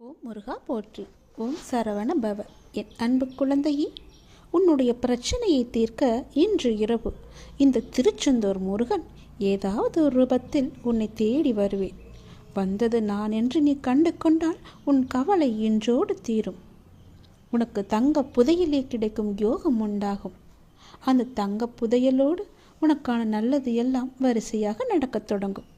ஓம் முருகா போற்றி. ஓம் சரவண பவ. என் அன்பு குழந்தையே, உன்னுடைய பிரச்சனையை தீர்க்க இன்று இரவு இந்த திருச்செந்தூர் முருகன் ஏதாவது ஒரு ரூபத்தில் உன்னை தேடி வருவேன். வந்தது நான் என்று நீ கண்டு கொண்டால் உன் கவலை இன்றோடு தீரும். உனக்கு தங்க புதையலே கிடைக்கும் யோகம் உண்டாகும். அந்த தங்க புதையலோடு உனக்கான நல்லது எல்லாம் வரிசையாக நடக்கத் தொடங்கும்.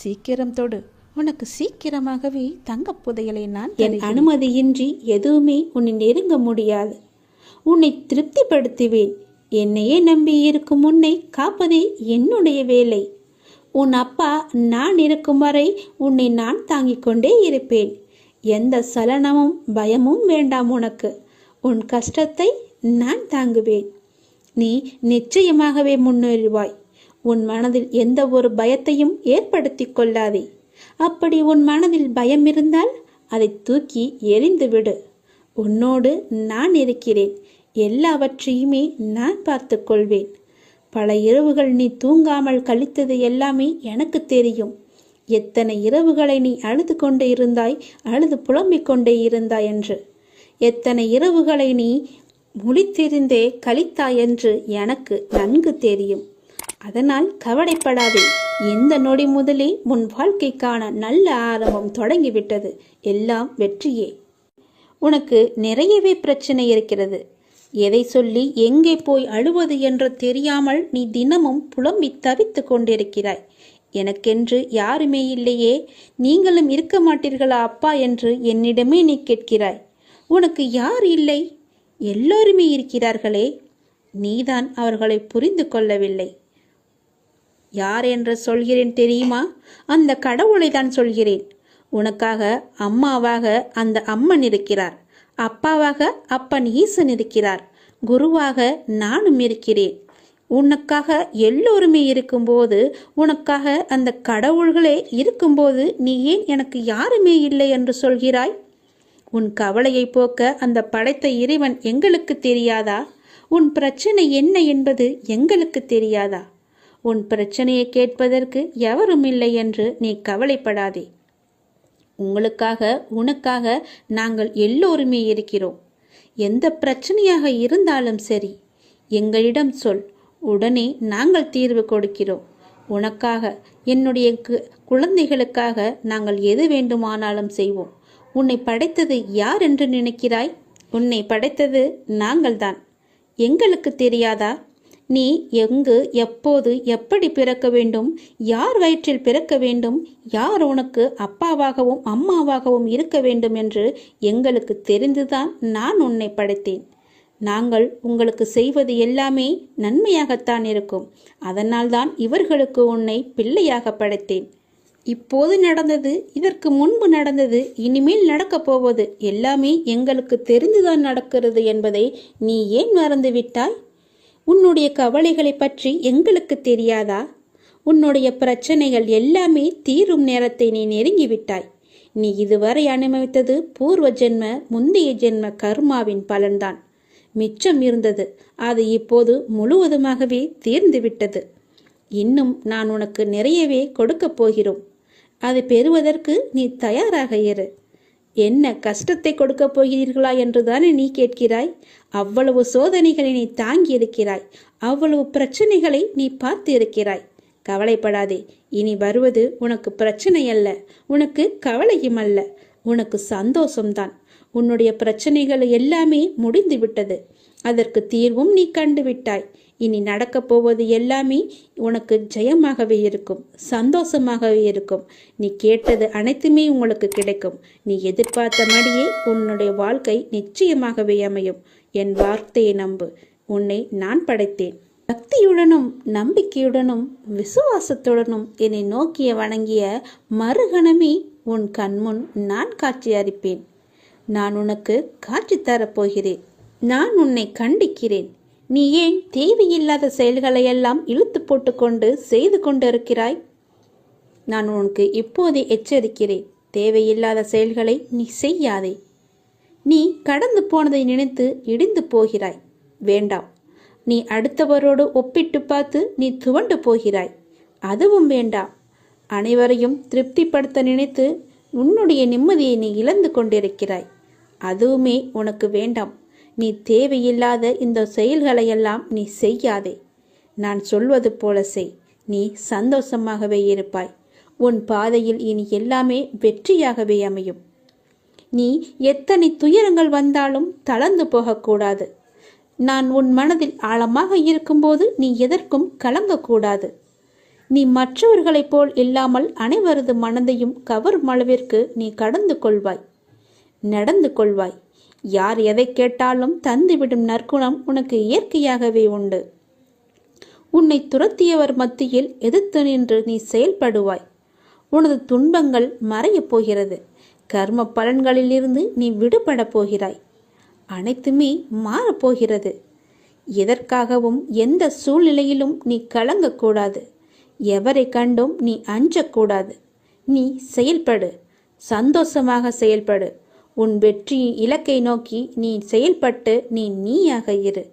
சீக்கிரம் தொடு, உனக்கு சீக்கிரமாகவே தங்க புதையலை நான் என் அனுமதியின்றி எதுவுமே உன்னை நெருங்க முடியாது. உன்னை திருப்திப்படுத்துவேன். என்னையே நம்பி இருக்கும் உன்னை காப்பதே என்னுடைய வேலை. உன் அப்பா நான் இருக்கும் வரை உன்னை நான் தாங்கிக் கொண்டே இருப்பேன். எந்த சலனமும் பயமும் வேண்டாம் உனக்கு. உன் கஷ்டத்தை நான் தாங்குவேன். நீ நிச்சயமாகவே முன்னேறுவாய். உன் மனதில் எந்த ஒரு பயத்தையும் ஏற்படுத்தி கொள்ளாதே. அப்படி உன் மனதில் பயம் இருந்தால் அதை தூக்கி எறிந்துவிடு. உன்னோடு நான் இருக்கிறேன். எல்லாவற்றையுமே நான் பார்த்து கொள்வேன். பல இரவுகள் நீ தூங்காமல் கழித்தது எல்லாமே எனக்கு தெரியும். எத்தனை இரவுகளை நீ அழுது கொண்டே இருந்தாய், அழுது புலம்பிக் கொண்டே இருந்தாய் என்று. எத்தனை இரவுகளை நீ முழித்திருந்தே கழித்தாய் என்று எனக்கு நன்கு தெரியும். அதனால் கவலைப்படாதே. இந்த நொடி முதலே உன் வாழ்க்கைக்கான நல்ல ஆரம்பம் தொடங்கிவிட்டது. எல்லாம் வெற்றியே. உனக்கு நிறையவே பிரச்சனை இருக்கிறது. எதை சொல்லி எங்கே போய் அழுவது என்று தெரியாமல் நீ தினமும் புலம்பி தவித்து கொண்டிருக்கிறாய். எனக்கென்று யாருமே இல்லையே, நீங்களும் இருக்க மாட்டீர்களா அப்பா என்று என்னிடமே நீ கேட்கிறாய். உனக்கு யார் இல்லை? எல்லோருமே இருக்கிறார்களே. நீதான் அவர்களை புரிந்து கொள்ளவில்லை. யார் என்று சொல்கிறேன் தெரியுமா? அந்த கடவுளை தான் சொல்கிறேன். உனக்காக அம்மாவாக அந்த அம்மன் இருக்கிறார். அப்பாவாக அப்பன் ஈசன் இருக்கிறார். குருவாக நானும் இருக்கிறேன். உனக்காக எல்லோருமே இருக்கும்போது, உனக்காக அந்த கடவுள்களே இருக்கும்போது நீ ஏன் எனக்கு யாருமே இல்லை என்று சொல்கிறாய்? உன் கவலையை போக்க அந்த படைத்த இறைவன் எங்களுக்கு தெரியாதா? உன் பிரச்சனை என்ன என்பது எங்களுக்கு தெரியாதா? உன் பிரச்சனையை கேட்பதற்கு எவரும் இல்லை என்று நீ கவலைப்படாதே. உங்களுக்காக உனக்காக நாங்கள் எல்லோருமே இருக்கிறோம். எந்த பிரச்சனையாக இருந்தாலும் சரி, எங்களிடம் சொல். உடனே நாங்கள் தீர்வு கொடுக்கிறோம். உனக்காக, என்னுடைய குழந்தைகளுக்காக நாங்கள் எது வேண்டுமானாலும் செய்வோம். உன்னை படைத்தது யார் என்று நினைக்கிறாய்? உன்னை படைத்தது நாங்கள்தான். எங்களுக்கு தெரியாதா? நீ எங்கு, எப்போது, எப்படி பிறக்க வேண்டும், யார் வயிற்றில் பிறக்க வேண்டும், யார் உனக்கு அப்பாவாகவும் அம்மாவாகவும் இருக்க வேண்டும் என்று எங்களுக்கு தெரிந்துதான் நான் உன்னை படைத்தேன். நாங்கள் உங்களுக்கு செய்வது எல்லாமே நன்மையாகத்தான் இருக்கும். அதனால்தான் இவர்களுக்கு உன்னை பிள்ளையாக படைத்தேன். இப்போது நடந்தது, இதற்கு முன்பு நடந்தது, இனிமேல் நடக்கப் போவது எல்லாமே எங்களுக்கு தெரிந்துதான் நடக்கிறது என்பதை நீ ஏன் மறந்துவிட்டாய்? உன்னுடைய கவலைகளை பற்றி எங்களுக்கு தெரியாதா? உன்னுடைய பிரச்சனைகள் எல்லாமே தீரும் நேரத்தை நீ நெருங்கிவிட்டாய். நீ இதுவரை அனுபவித்தது பூர்வ ஜென்ம, முந்தைய ஜென்ம கர்மாவின் பலன்தான். மிச்சம் இருந்தது. அது இப்போது முழுவதுமாகவே தீர்ந்துவிட்டது. இன்னும் நான் உனக்கு நிறையவே கொடுக்கப் போகிறோம். அதை பெறுவதற்கு நீ தயாராக இரு. என்ன கஷ்டத்தை கொடுக்கப் போகிறீர்களா என்றுதானே நீ கேட்கிறாய்? அவ்வளவு சோதனைகளை நீ தாங்கி இருக்கிறாய். அவ்வளவு பிரச்சனைகளை நீ பார்த்து இருக்கிறாய். கவலைப்படாதே. இனி வருவது உனக்கு பிரச்சனை அல்ல, உனக்கு கவலையும் அல்ல, உனக்கு சந்தோஷம்தான். உன்னுடைய பிரச்சனைகள் எல்லாமே முடிந்து விட்டது. அதற்கு தீர்வும் நீ கண்டுவிட்டாய். இனி நடக்கப் போவது எல்லாமே உனக்கு ஜெயமாகவே இருக்கும், சந்தோஷமாகவே இருக்கும். நீ கேட்டது அனைத்துமே உங்களுக்கு கிடைக்கும். நீ எதிர்பார்த்தபடியே உன்னுடைய வாழ்க்கை நிச்சயமாகவே அமையும். என் வார்த்தையை நம்பு. உன்னை நான் படைத்தேன். பக்தியுடனும் நம்பிக்கையுடனும் விசுவாசத்துடனும் என்னை நோக்கிய வணங்கிய மறுகணமே உன் கண்முன் நான் காட்சி அளிப்பேன். நான் உனக்கு காட்சி தரப்போகிறேன். நான் உன்னை கண்டிக்கிறேன். நீ ஏன் தேவையில்லாத செயல்களை எல்லாம் இழுத்து போட்டுக்கொண்டு செய்து கொண்டிருக்கிறாய்? நான் உனக்கு இப்போதே எச்சரிக்கிறேன். தேவையில்லாத செயல்களை நீ செய்யாதே. நீ கடந்து போனதை நினைத்து இடிந்து போகிறாய். வேண்டாம். நீ அடுத்தவரோடு ஒப்பிட்டு பார்த்து நீ துவண்டு போகிறாய். அதுவும் வேண்டாம். அனைவரையும் திருப்திப்படுத்த நினைத்து உன்னுடைய நிம்மதியை நீ இழந்து கொண்டிருக்கிறாய். அதுவுமே உனக்கு வேண்டாம். நீ தேவையில்லாத இந்த செயல்களையெல்லாம் நீ செய்யாதே. நான் சொல்வது போல செய். நீ சந்தோஷமாகவே இருப்பாய். உன் பாதையில் இனி எல்லாமே வெற்றியாகவே அமையும். நீ எத்தனை துயரங்கள் வந்தாலும் தளர்ந்து போகக்கூடாது. நான் உன் மனதில் ஆழமாக இருக்கும்போது நீ எதற்கும் கலங்கக்கூடாது. நீ மற்றவர்களைப் போல் இல்லாமல் அனைவரது மனதையும் கவரும் அளவிற்கு நீ கடந்து கொள்வாய், நடந்து கொள்வாய். யார் எதை கேட்டாலும் தந்துவிடும் நற்குணம் உனக்கு இயற்கையாகவே உண்டு. உன்னை துரத்தியவர் மத்தியில் எதிர்த்து நின்று நீ செயல்படுவாய். உனது துன்பங்கள் மறையப் போகிறது. கர்ம பலன்களிலிருந்து நீ விடுபட போகிறாய். அனைத்துமே மாறப்போகிறது. எதற்காகவும் எந்த சூழ்நிலையிலும் நீ கலங்கக்கூடாது. எவரை கண்டும் நீ அஞ்சக்கூடாது. நீ செயல்படு, சந்தோஷமாக செயல்படு. உன் வெற்றி இலக்கை நோக்கி நீ செயல்பட்டு நீ நீயாக இரு.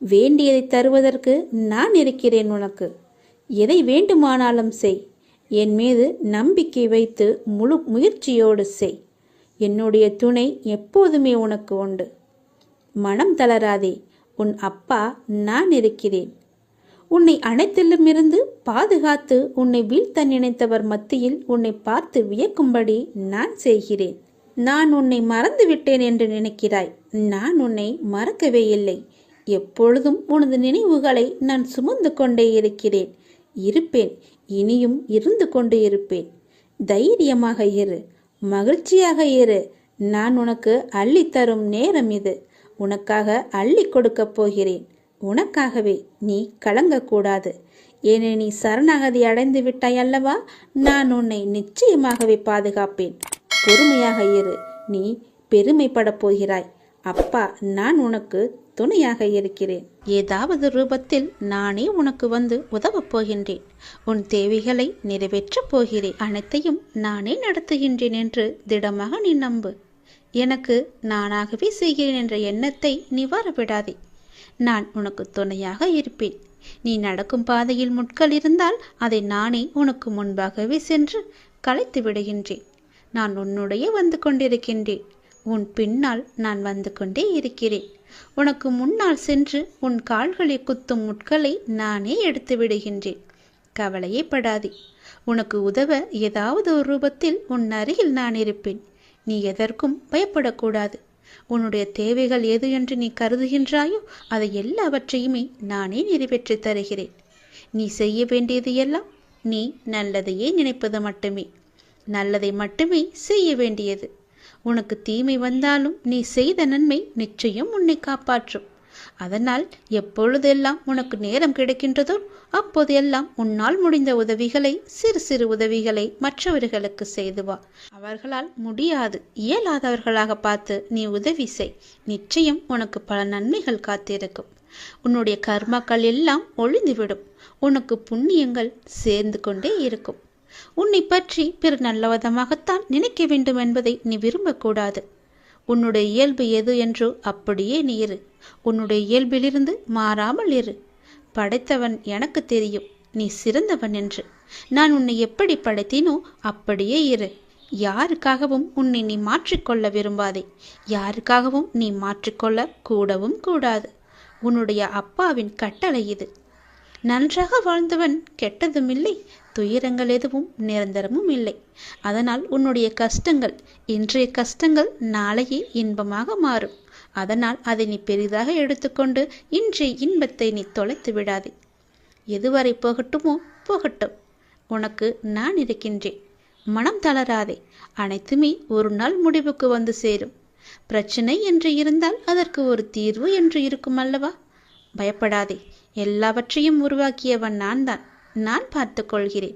வேண்டியதை தருவதற்கு நான் இருக்கிறேன் உனக்கு. எதை வேண்டுமானாலும் செய். என் மீது நம்பிக்கை வைத்து முழு முயற்சியோடு செய். என்னுடைய துணை எப்போதுமே உனக்கு உண்டு. மனம் தளராதே. உன் அப்பா நான் இருக்கிறேன். உன்னை அனைத்திலுமிருந்து பாதுகாத்து உன்னை வீழ்த்த நினைத்தவர் மத்தியில் உன்னை பார்த்து வியக்கும்படி நான் செய்கிறேன். நான் உன்னை மறந்து விட்டேன் என்று நினைக்கிறாய். நான் உன்னை மறக்கவே இல்லை. எப்பொழுதும் உனது நினைவுகளை நான் சுமந்து கொண்டே இருக்கிறேன், இருப்பேன், இனியும் இருந்து கொண்டு இருப்பேன். தைரியமாக இரு, மகிழ்ச்சியாக இரு. நான் உனக்கு அள்ளித்தரும் நேரம் இது. உனக்காக அள்ளி கொடுக்கப் போகிறேன். உனக்காகவே. நீ கலங்கக்கூடாது. ஏனே நீ சரணாகதி அடைந்து விட்டாய் அல்லவா? நான் உன்னை நிச்சயமாகவே பாதுகாப்பேன். பொறுமையாக இரு. நீ பெருமைப்படப் போகிறாய். அப்பா நான் உனக்கு துணையாக இருக்கிறேன். ஏதாவது ரூபத்தில் நானே உனக்கு வந்து உதவப் போகின்றேன். உன் தேவைகளை நிறைவேற்றப் போகிறேன். அனைத்தையும் நானே நடத்துகின்றேன் என்று திடமாக நீ நம்பு. எனக்கு நானாகவே செய்கிறேன் என்ற எண்ணத்தை நீ வரவிடாதே. நான் உனக்கு துணையாக இருப்பேன். நீ நடக்கும் பாதையில் முட்கள் இருந்தால் அதை நானே உனக்கு முன்பாகவே சென்று கலைத்து விடுகின்றேன். நான் உன்னுடைய வந்து கொண்டிருக்கின்றேன். உன் பின்னால் நான் வந்து கொண்டே இருக்கிறேன். உனக்கு முன்னால் சென்று உன் கால்களை குத்தும் முட்களை நானே எடுத்து விடுகின்றேன். கவலையே படாதே. உனக்கு உதவ ஏதாவது ஒரு ரூபத்தில் உன் அருகில் நான் இருப்பேன். நீ எதற்கும் பயப்படக்கூடாது. உன்னுடைய தேவைகள் எது என்று நீ கருதுகின்றாயோ அதை எல்லாவற்றையுமே நானே நிறைவேற்றி தருகிறேன். நீ செய்ய வேண்டியது எல்லாம் நீ நல்லதையே நினைப்பது மட்டுமே. நல்லதை மட்டுமே செய்ய வேண்டியது. உனக்கு தீமை வந்தாலும் நீ செய்த நன்மை நிச்சயம் உன்னை காப்பாற்றும். அதனால் எப்பொழுதெல்லாம் உனக்கு நேரம் கிடைக்கின்றதோ அப்போதெல்லாம் உன்னால் முடிந்த உதவிகளை, சிறு சிறு உதவிகளை மற்றவர்களுக்கு செய்து வா. அவர்களால் முடியாது, இயலாதவர்களாக பார்த்து நீ உதவி செய். நிச்சயம் உனக்கு பல நன்மைகள் காத்திருக்கும். உன்னுடைய கர்மக்கள் எல்லாம் ஒழிந்துவிடும். உனக்கு புண்ணியங்கள் சேர்ந்து கொண்டே இருக்கும். உன்னை பற்றி பிற நல்லவிதமாகத்தான் நினைக்க வேண்டும் என்பதை நீ விரும்பக்கூடாது. உன்னுடைய இயல்பு எது என்றோ அப்படியே நீ இரு. உன்னுடைய இயல்பிலிருந்து மாறாமல் இரு. படைத்தவன் எனக்கு தெரியும் நீ சிறந்தவன் என்று. நான் உன்னை எப்படி படைத்தேனோ அப்படியே இரு. யாருக்காகவும் உன்னை நீ மாற்றிக்கொள்ள விரும்பாதே. யாருக்காகவும் நீ மாற்றிக்கொள்ள கூடவும் கூடாது. உன்னுடைய அப்பாவின் கட்டளை இது. நன்றாக வாழ்ந்தவன் கெட்டதும் இல்லை, துயரங்கள் எதுவும் நிரந்தரமும் இல்லை. அதனால் உன்னுடைய கஷ்டங்கள், இன்றைய கஷ்டங்கள் நாளையே இன்பமாக மாறும். அதனால் அதை நீ பெரிதாக எடுத்துக்கொண்டு இன்றைய இன்பத்தை நீ தொலைத்து விடாதே. எதுவரை போகட்டுமோ போகட்டும். உனக்கு நான் இருக்கின்றேன். மனம் தளராதே. அனைத்துமே ஒரு நாள் முடிவுக்கு வந்து சேரும். பிரச்சனை என்று இருந்தால் அதற்கு ஒரு தீர்வு என்று இருக்கும் அல்லவா? பயப்படாதே. எல்லாவற்றையும் உருவாக்கியவன் நான் தான். நான் பார்த்து கொள்கிறேன்.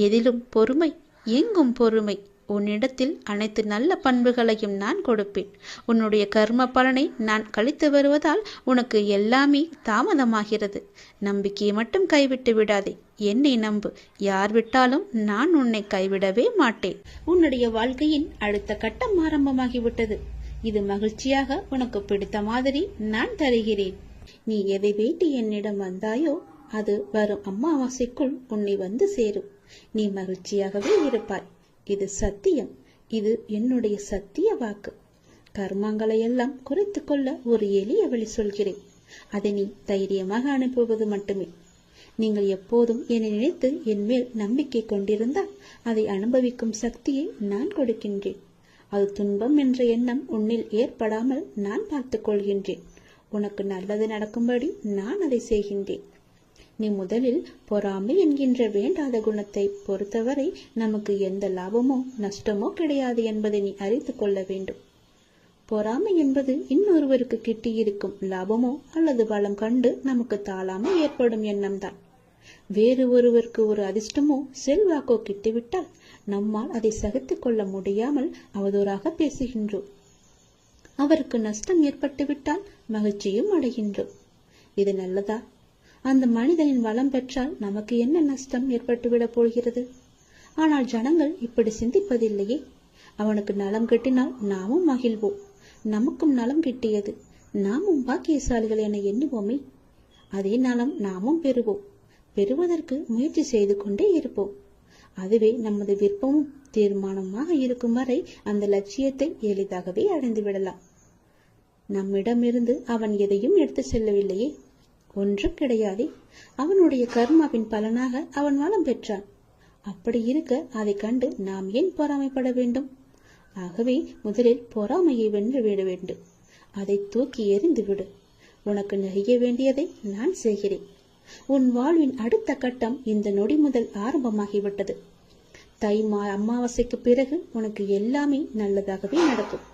எதிலும் பொறுமை, எங்கும் பொறுமை. உன்னிடத்தில் அனைத்து நல்ல பண்புகளையும் நான் கொடுப்பேன். உன்னுடைய கர்ம பலனை நான் கழித்து வருவதால் உனக்கு எல்லாமே தாமதமாகிறது. நம்பிக்கையை மட்டும் கைவிட்டு விடாதே. என்னை நம்பு. யார் விட்டாலும் நான் உன்னை கைவிடவே மாட்டேன். உன்னுடைய வாழ்க்கையின் அடுத்த கட்டம் ஆரம்பமாகிவிட்டது. இது மகிழ்ச்சியாக உனக்கு பிடித்த மாதிரி நான் தருகிறேன். நீ எதை வேண்டி என்னிடம் வந்தாயோ அது வரும் அமாவாசைக்குள் உன்னை வந்து சேரும். நீ மகிழ்ச்சியாகவே இருப்பாய். இது சத்தியம். இது என்னுடைய சத்திய வாக்கு. கர்மங்களை எல்லாம் குறைத்து கொள்ள ஒரு எளிய வழி சொல்கிறேன். அதை நீ தைரியமாக அனுப்புவது மட்டுமே. நீங்கள் எப்போதும் என்னை நினைத்து என் மேல் நம்பிக்கை கொண்டிருந்தால் அதை அனுபவிக்கும் சக்தியை நான் கொடுக்கின்றேன். அது துன்பம் என்ற எண்ணம் உன்னில் ஏற்படாமல் நான் பார்த்துக் கொள்கின்றேன். உனக்கு நல்லது நடக்கும்படி நான் அதை செய்கின்றேன். நீ முதலில் பொறாமை என்கின்ற வேண்டாத குணத்தை பொறுத்தவரை நமக்கு எந்த லாபமோ நஷ்டமோ கிடையாது என்பதை நீ அறிந்து கொள்ள வேண்டும். பொறாமை என்பது இன்னொருவருக்கு கிட்டியிருக்கும் லாபமோ அல்லது பலம் கண்டு நமக்கு தாழாமல் ஏற்படும் எண்ணம்தான். வேறு ஒருவருக்கு ஒரு அதிர்ஷ்டமோ செல்வாக்கோ கிட்டிவிட்டால் நம்மால் அதை சகித்துக் கொள்ள முடியாமல் அவதூறாக பேசுகின்றோம். அவருக்கு நஷ்டம் ஏற்பட்டுவிட்டால் மகிழ்ச்சியும் அடைகின்றோம். இது நல்லதா? அந்த மனிதனின் வளம் பெற்றால் நமக்கு என்ன நஷ்டம் ஏற்பட்டுவிடப் போகிறது? ஆனால் ஜனங்கள் இப்படி சிந்திப்பதில்லையே. அவனுக்கு நலம் கிட்டினால் நாமும் மகிழ்வோம். நமக்கும் நலம் கிட்டியது, நாமும் பாக்கியசாலிகள் என எண்ணுவோமே. அதே நலம் நாமும் பெறுவோம். பெறுவதற்கு முயற்சி செய்து கொண்டே இருப்போம். அதுவே நமது விருப்பமும் தீர்மானமாக இருக்கும் வரை அந்த லட்சியத்தை எளிதாகவே அடைந்து விடலாம். நம்மிடமிருந்து அவன் எதையும் எடுத்து செல்லவில்லையே, ஒன்றும் கிடையாதே. அவனுடைய கர்மாவின் பலனாக அவன் வளம் பெற்றான். அப்படி இருக்க அதை கண்டு நாம் ஏன் பொறாமைப்பட வேண்டும்? ஆகவே முதலில் பொறாமையை வென்று விட வேண்டும். அதை தூக்கி எறிந்து விடு. உனக்கு நெய்ய வேண்டியதை நான் செய்கிறேன். உன் வாழ்வின் அடுத்த கட்டம் இந்த நொடி முதல் ஆரம்பமாகிவிட்டது. அமாவாசைக்கு பிறகு உனக்கு எல்லாமே நல்லதாகவே நடக்கும்.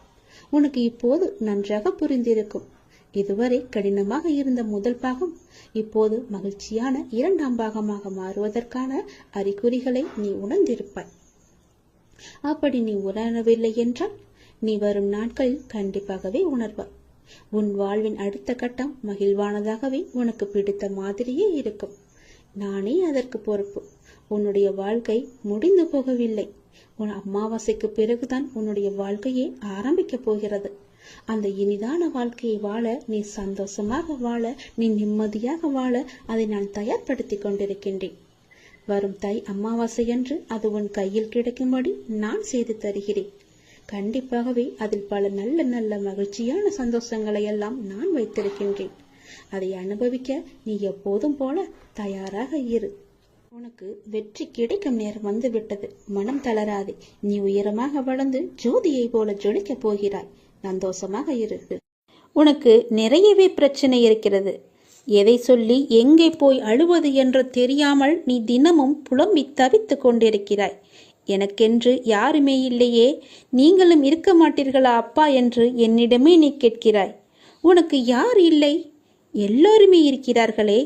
உனக்கு இப்போது நன்றாக புரிந்திருக்கும். இதுவரை கடினமாக இருந்த முதல் பாகம் இப்போது மகிழ்ச்சியான இரண்டாம் பாகமாக மாறுவதற்கான அறிகுறிகளை நீ உணர்ந்திருப்பாய். அப்படி நீ உணரவில்லை என்றால் நீ வரும் நாட்களில் கண்டிப்பாகவே உணர்வாய். உன் வாழ்வின் அடுத்த கட்டம் மகிழ்வானதாகவே உனக்கு பிடித்த மாதிரியே இருக்கும். நானே அதற்கு பொறுப்பு. உன்னுடைய வாழ்க்கை முடிந்து போகவில்லை. உன் அமாவாசைக்கு பிறகுதான் உன்னுடைய வாழ்க்கையே ஆரம்பிக்க போகிறது. அந்த இனிதான வாழ்க்கையை வாழ, நீ சந்தோஷமாக வாழ, நீ நிம்மதியாக வாழ அதை நான் தயார்படுத்தி கொண்டிருக்கின்றேன். வரும் அமாவாசை என்று அது உன் கையில் கிடைக்கும்படி நான் செய்து தருகிறேன். கண்டிப்பாகவே அதில் பல நல்ல நல்ல மகிழ்ச்சியான சந்தோஷங்களை எல்லாம் நான் வைத்திருக்கின்றேன். அதை அனுபவிக்க நீ எப்போதும் போல தயாராக இரு. உனக்கு வெற்றி கிடைக்கும் நேரம் வந்து விட்டது. மனம் தளராதே. நீ உயரமாக வளர்ந்து ஜோதியை போல ஜொலிக்க போகிறாய். சந்தோஷமாக இரு. உனக்கு நிறையவே பிரச்சனை இருக்கிறது. எதை சொல்லி எங்கே போய் அழுவது என்று தெரியாமல் நீ தினமும் புலம்பி தவித்து கொண்டிருக்கிறாய். எனக்கென்று யாருமே இல்லையே, நீங்களும் இருக்க மாட்டீர்களா அப்பா என்று என்னிடமே நீ கேட்கிறாய். உனக்கு யார் இல்லை? எல்லோருமே இருக்கிறார்களே.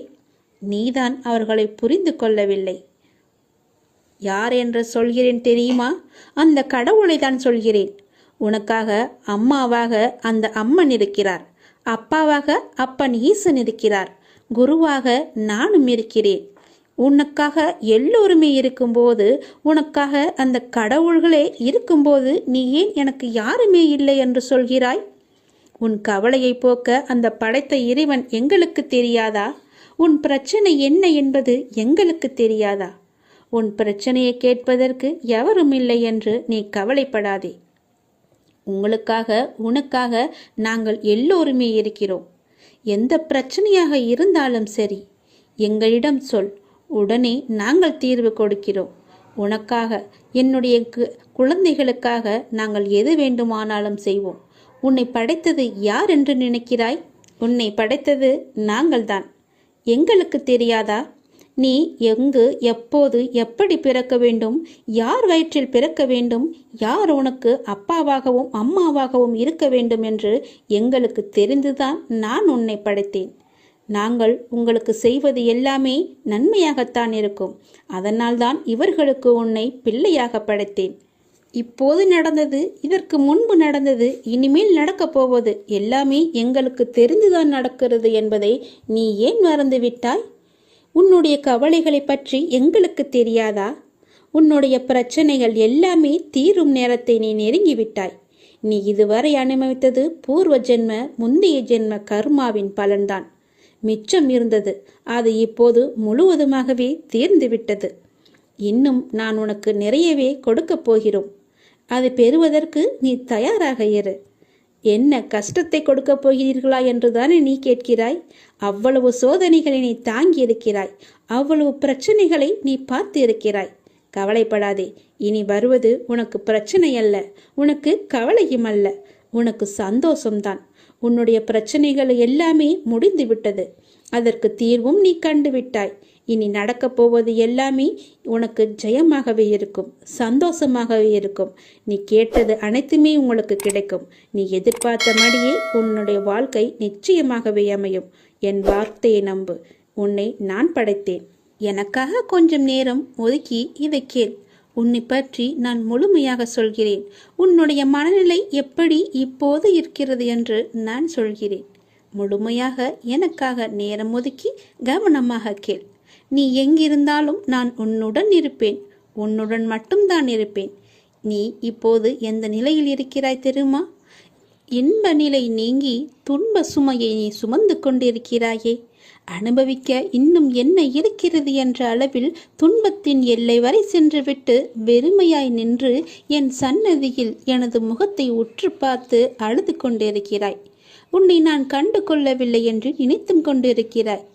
நீதான் அவர்களை புரிந்து கொள்ளவில்லை. யார் என்று சொல்கிறேன் தெரியுமா? அந்த கடவுளை தான் சொல்கிறேன். உனக்காக அம்மாவாக அந்த அம்மன் இருக்கிறார். அப்பாவாக அப்பன் ஈசன் இருக்கிறார். குருவாக நானும் இருக்கிறேன். உனக்காக எல்லோருமே இருக்கும்போது, உனக்காக அந்த கடவுள்களே இருக்கும்போது நீ ஏன் எனக்கு யாருமே இல்லை என்று சொல்கிறாய்? உன் கவலையை போக்க அந்த படைத்த இறைவன் எங்களுக்கு தெரியாதா? உன் பிரச்சனை என்ன என்பது எங்களுக்கு தெரியாதா? உன் பிரச்சனையை கேட்பதற்கு எவரும் இல்லை என்று நீ கவலைப்படாதே. உங்களுக்காக உனக்காக நாங்கள் எல்லோருமே இருக்கிறோம். எந்த பிரச்சனையாக இருந்தாலும் சரி, எங்களிடம் சொல். உடனே நாங்கள் தீர்வு கொடுக்கிறோம். உனக்காக, என்னுடைய குழந்தைகளுக்காக நாங்கள் எது வேண்டுமானாலும் செய்வோம். உன்னை படைத்தது யார் என்று நினைக்கிறாய்? உன்னை படைத்தது நாங்கள்தான். எங்களுக்கு தெரியாதா? நீ எங்கு, எப்போது, எப்படி பிறக்க வேண்டும், யார் வயிற்றில் பிறக்க வேண்டும், யார் உனக்கு அப்பாவாகவும் அம்மாவாகவும் இருக்க வேண்டும் என்று எங்களுக்கு தெரிந்துதான் நான் உன்னை படைத்தேன். நாங்கள் உங்களுக்கு செய்வது எல்லாமே நன்மையாகத்தான் இருக்கும். அதனால்தான் இவர்களுக்கு உன்னை பிள்ளையாக படைத்தேன். இப்போது நடந்தது, இதற்கு முன்பு நடந்தது, இனிமேல் நடக்கப் போவது எல்லாமே எங்களுக்கு தெரிந்துதான் நடக்கிறது என்பதை நீ ஏன் மறந்துவிட்டாய்? உன்னுடைய கவலைகளை பற்றி எங்களுக்கு தெரியாதா? உன்னுடைய பிரச்சனைகள் எல்லாமே தீரும் நேரத்தை நீ நெருங்கிவிட்டாய். நீ இதுவரை அனுபவித்தது பூர்வ ஜென்ம, முந்தைய ஜென்ம கர்மாவின் பலன்தான். மிச்சம் இருந்தது, அது இப்போது முழுவதுமாகவே தீர்ந்துவிட்டது. இன்னும் நான் உனக்கு நிறையவே கொடுக்கப் போகிறோம். அதை பெறுவதற்கு நீ தயாராக இரு. என்ன கஷ்டத்தை கொடுக்கப் போகிறீர்களா என்றுதானே நீ கேட்கிறாய்? அவ்வளவு சோதனைகளை நீ தாங்கி இருக்கிறாய், அவ்வளவு பிரச்சனைகளை நீ பார்த்து இருக்கிறாய். கவலைப்படாதே. இனி வருவது உனக்கு பிரச்சனை அல்ல, உனக்கு கவலையும் அல்ல, உனக்கு சந்தோஷம்தான். உன்னுடைய பிரச்சனைகள் எல்லாமே முடிந்து விட்டது. அதற்கு தீர்வும் நீ கண்டுவிட்டாய். இனி நடக்கப் போவது எல்லாமே உனக்கு ஜெயமாகவே இருக்கும், சந்தோஷமாகவே இருக்கும். நீ கேட்டது அனைத்துமே உங்களுக்கு கிடைக்கும். நீ எதிர்பார்த்தபடியே உன்னுடைய வாழ்க்கை நிச்சயமாகவே அமையும். என் வார்த்தையை நம்பு. உன்னை நான் படைத்தேன். எனக்காக கொஞ்சம் நேரம் ஒதுக்கி இதை கேள். உன்னை பற்றி நான் முழுமையாக சொல்கிறேன். உன்னுடைய மனநிலை எப்படி இப்போது இருக்கிறது என்று நான் சொல்கிறேன். முழுமையாக எனக்காக நேரம் ஒதுக்கி கவனமாக கேள். நீ எங்கிருந்தாலும் நான் உன்னுடன் இருப்பேன். உன்னுடன் மட்டும்தான் இருப்பேன். நீ இப்போது எந்த நிலையில் இருக்கிறாய் தெரியுமா? இன்ப நிலை நீங்கி துன்ப சுமையை நீ சுமந்து கொண்டிருக்கிறாயே. அனுபவிக்க இன்னும் என்ன இருக்கிறது என்ற அளவில் துன்பத்தின் எல்லை வரை சென்றுவிட்டு வெறுமையாய் நின்று என் சன்னதியில் எனது முகத்தை உற்று பார்த்து அழுது கொண்டிருக்கிறாய். உன்னை நான் கண்டு கொள்ளவில்லை என்று நினைத்தும் கொண்டிருக்கிறாய்.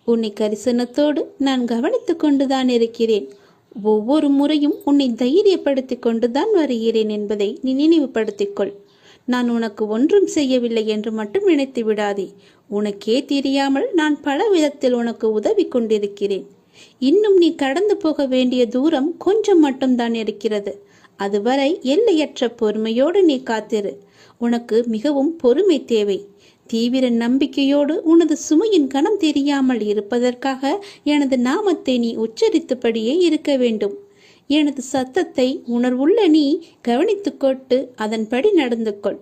உன்னை கரிசனத்தோடு நான் கவனித்து கொண்டுதான் இருக்கிறேன். ஒவ்வொரு முறையும் உன்னை தைரியப்படுத்தி கொண்டுதான் வருகிறேன் என்பதை நீ நினைவுபடுத்திக்கொள். நான் உனக்கு ஒன்றும் செய்யவில்லை என்று மட்டும் நினைத்து விடாதே. உனக்கே தெரியாமல் நான் பல விதத்தில் உனக்கு உதவி கொண்டிருக்கிறேன். இன்னும் நீ கடந்து போக வேண்டிய தூரம் கொஞ்சம் மட்டும்தான் இருக்கிறது. அதுவரை எல்லையற்ற பொறுமையோடு நீ காத்திரு. உனக்கு மிகவும் பொறுமை தேவை. தீவிர நம்பிக்கையோடு உனது சுமையின் கணம் தெரியாமல் இருப்பதற்காக எனது நாமத்தை நீ உச்சரித்தபடியே இருக்க வேண்டும். எனது சத்தத்தை உணர்வுள்ள நீ கவனித்துக்கொண்டு அதன்படி நடந்து கொள்.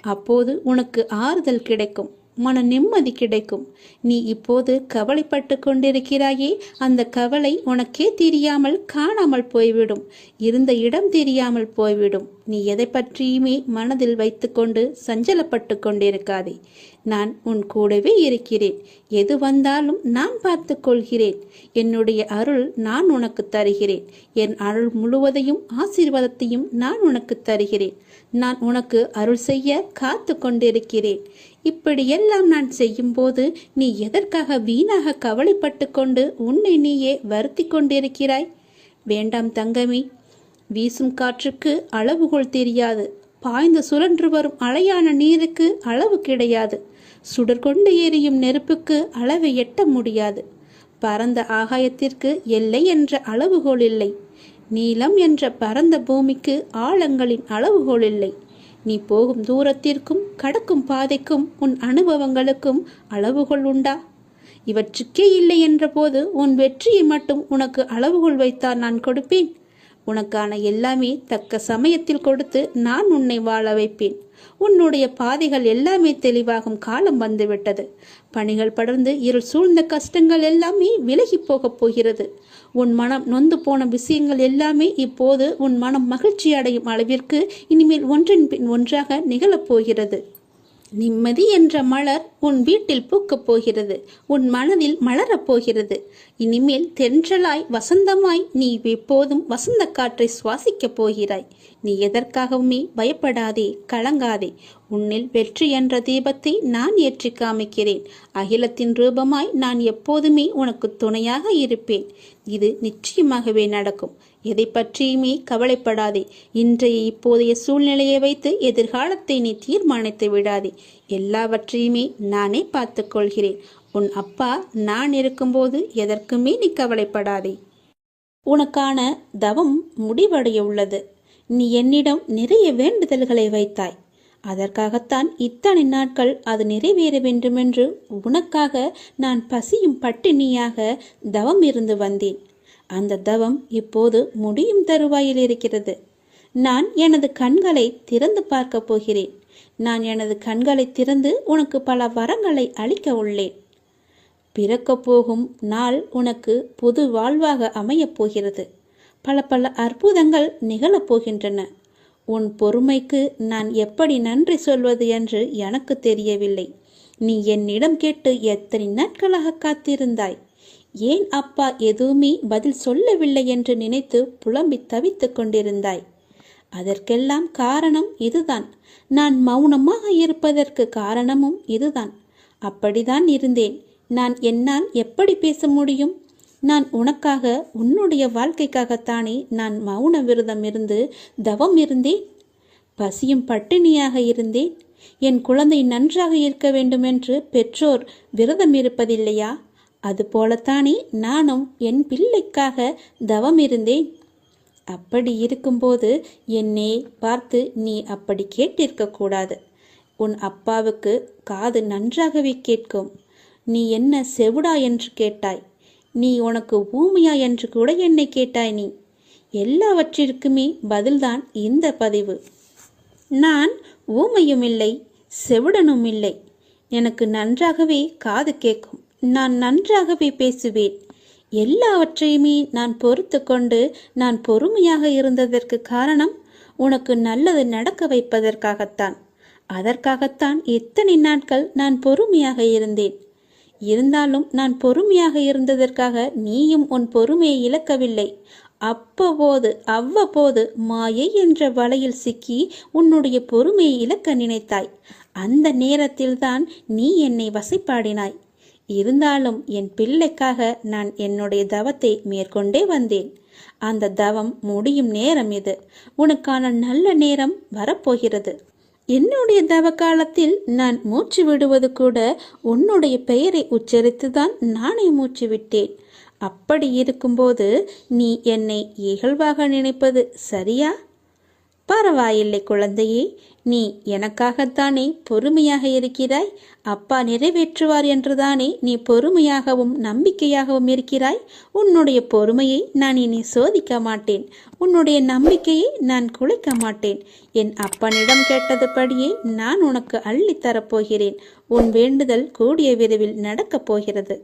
அப்போது உனக்கு ஆறுதல் கிடைக்கும், மன நிம்மதி கிடைக்கும். நீ இப்போது கவலைப்பட்டு கொண்டிருக்கிறாயே, அந்த கவலை உனக்கே தெரியாமல் காணாமல் போய்விடும். இருந்த இடம் தெரியாமல் போய்விடும். நீ எதை பற்றியுமே மனதில் வைத்துக்கொண்டு சஞ்சலப்பட்டு கொண்டிருக்காதே. நான் உன் கூடவே இருக்கிறேன். எது வந்தாலும் நான் பார்த்து கொள்கிறேன். என்னுடைய அருள் நான் உனக்கு தருகிறேன். என் அருள் முழுவதையும் ஆசீர்வாதத்தையும் நான் உனக்கு தருகிறேன். நான் உனக்கு அருள் செய்ய காத்து கொண்டிருக்கிறேன். இப்படியெல்லாம் நான் செய்யும்போது நீ எதற்காக வீணாக கவலைப்பட்டு கொண்டு உன்னை நீயே வருத்தி கொண்டிருக்கிறாய்? வேண்டாம் தங்கமே. வீசும் காற்றுக்கு அளவுகோல் தெரியாது. பாய்ந்து சுழன்று வரும் அலையான நீருக்கு அளவு கிடையாது. சுடர்கொண்டு எரியும் நெருப்புக்கு அளவை எட்ட முடியாது. பரந்த ஆகாயத்திற்கு எல்லை என்ற அளவுகோல் இல்லை. நீளம் என்ற பரந்த பூமிக்கு ஆழங்களின் அளவுகோல் இல்லை. நீ போகும் தூரத்திற்கும் கடக்கும் பாதைக்கும் உன் அனுபவங்களுக்கும் அளவுகோல் உண்டா? இவற்றுக்கே இல்லை என்ற போது உன் வெற்றியை மட்டும் உனக்கு அளவுகோல் வைத்தால் நான் கொடுப்பேன். உனக்கான எல்லாமே தக்க சமயத்தில் கொடுத்து நான் உன்னை வாழ வைப்பேன். உன்னுடைய பாதைகள் எல்லாமே தெளிவாகும் காலம் வந்துவிட்டது. பணிகள் படர்ந்து இருள் சூழ்ந்த கஷ்டங்கள் எல்லாமே விலகி போகப் போகிறது. உன் மனம் நொந்து போன விஷயங்கள் எல்லாமே இப்போது உன் மனம் மகிழ்ச்சி அடையும் அளவிற்கு இனிமேல் ஒன்றின் பின் ஒன்றாக நிகழப்போகிறது. நிம்மதி என்ற மலர் உன் வீட்டில் பூக்கப் போகிறது. உன் மனதில் மலரப் போகிறது. இனிமேல் தென்றலாய் வசந்தமாய் நீ எப்போதும் வசந்த காற்றை சுவாசிக்கப் போகிறாய். நீ எதற்காகவுமே பயப்படாதே, கலங்காதே. உன்னில் வெற்றி என்ற தீபத்தை நான் ஏற்றி காமிக்கிறேன். அகிலத்தின் ரூபமாய் நான் எப்போதுமே உனக்கு துணையாக இருப்பேன். இது நிச்சயமாகவே நடக்கும். எதை பற்றியுமே கவலைப்படாதே. இன்றைய இப்போதைய சூழ்நிலையை வைத்து எதிர்காலத்தை நீ தீர்மானித்து விடாதே. எல்லாவற்றையுமே நானே பார்த்து கொள்கிறேன். உன் அப்பா நான் இருக்கும்போது எதற்குமே நீ கவலைப்படாதே. உனக்கான தவம் முடிவடைய உள்ளது. நீ என்னிடம் நிறைய வேண்டுதல்களை வைத்தாய். அதற்காகத்தான் இத்தனை நாட்கள் அது நிறைவேற வேண்டுமென்று உனக்காக நான் பசியும் பட்டினியாக தவம் இருந்து வந்தேன். அந்த தவம் இப்போது முடியும் தருவாயில் இருக்கிறது. நான் எனது கண்களை திறந்து பார்க்க போகிறேன். நான் எனது கண்களை திறந்து உனக்கு பல வரங்களை அளிக்க உள்ளேன். பிறக்கப் போகும் நாள் உனக்கு புது வாழ்வாக அமையப் போகிறது. பல பல அற்புதங்கள் நிகழப்போகின்றன. உன் பொறுமைக்கு நான் எப்படி நன்றி சொல்வது என்று எனக்கு தெரியவில்லை. நீ என்னிடம் கேட்டு எத்தனை நாட்களாக காத்திருந்தாய். ஏன் அப்பா எதுவுமே பதில் சொல்லவில்லை என்று நினைத்து புலம்பி தவித்து கொண்டிருந்தாய். அதற்கெல்லாம் காரணம் இதுதான். நான் மௌனமாக இருப்பதற்கு காரணமும் இதுதான். அப்படிதான் இருந்தேன். நான் என்னால் எப்படி பேச முடியும்? நான் உனக்காக, உன்னுடைய வாழ்க்கைக்காகத்தானே நான் மௌன விரதம் இருந்து தவம் இருந்தேன். பசியும் பட்டினியாக இருந்தேன். என் குழந்தை நன்றாக இருக்க வேண்டுமென்று பெற்றோர் விரதம் இருப்பதில்லையா? அதுபோலத்தானே நானும் என் பிள்ளைக்காக தவம் இருந்தேன். அப்படி இருக்கும்போது என்னை பார்த்து நீ அப்படி கேட்டிருக்க கூடாது. உன் அப்பாவுக்கு காது நன்றாகவே கேட்கும். நீ என்ன செவிடா என்று கேட்டாய். நீ உனக்கு ஊமையா என்று கூட என்னை கேட்டாய். நீ எல்லாவற்றிற்குமே பதில்தான் இந்த பதிவு. நான் ஊமையும் இல்லை, செவிடனும் இல்லை. எனக்கு நன்றாகவே காது கேட்கும். நான் நன்றாகவே பேசுவேன். எல்லாவற்றையுமே நான் பொறுத்து கொண்டு நான் பொறுமையாக இருந்ததற்கு காரணம் உனக்கு நல்லது நடக்க வைப்பதற்காகத்தான். அதற்காகத்தான் இத்தனை நாட்கள் நான் பொறுமையாக இருந்தேன். இருந்தாலும் நான் பொறுமையாக இருந்ததற்காக நீயும் உன் பொறுமையை இழக்கவில்லை. அவ்வப்போது மாயை என்ற வலையில் சிக்கி உன்னுடைய பொறுமையை இழக்க நினைத்தாய். அந்த நேரத்தில்தான் நீ என்னை வசைப்பாடினாய். இருந்தாலும் என் பிள்ளைக்காக நான் என்னுடைய தவத்தை மேற்கொண்டே வந்தேன். அந்த தவம் முடியும் நேரம் இது. உனக்கான நல்ல நேரம் வரப்போகிறது. என்னுடைய தவ காலத்தில் நான் மூச்சு விடுவது கூட உன்னுடைய பெயரை உச்சரித்துதான் நானே மூச்சு விட்டேன். அப்படி இருக்கும்போது நீ என்னை இகழ்வாக நினைப்பது சரியா? பரவாயில்லை குழந்தையே, நீ எனக்காகத்தானே பொறுமையாக இருக்கிறாய். அப்பா நிறைவேற்றுவார் என்றுதானே நீ பொறுமையாகவும் நம்பிக்கையாகவும் இருக்கிறாய். உன்னுடைய பொறுமையை நான் இனி சோதிக்க மாட்டேன். உன்னுடைய நம்பிக்கையை நான் குலைக்க மாட்டேன். என் அப்பனிடம் கேட்டதுபடியே நான் உனக்கு அள்ளித்தரப்போகிறேன். உன் வேண்டுதல் கூடிய விரைவில் நடக்கப் போகிறது.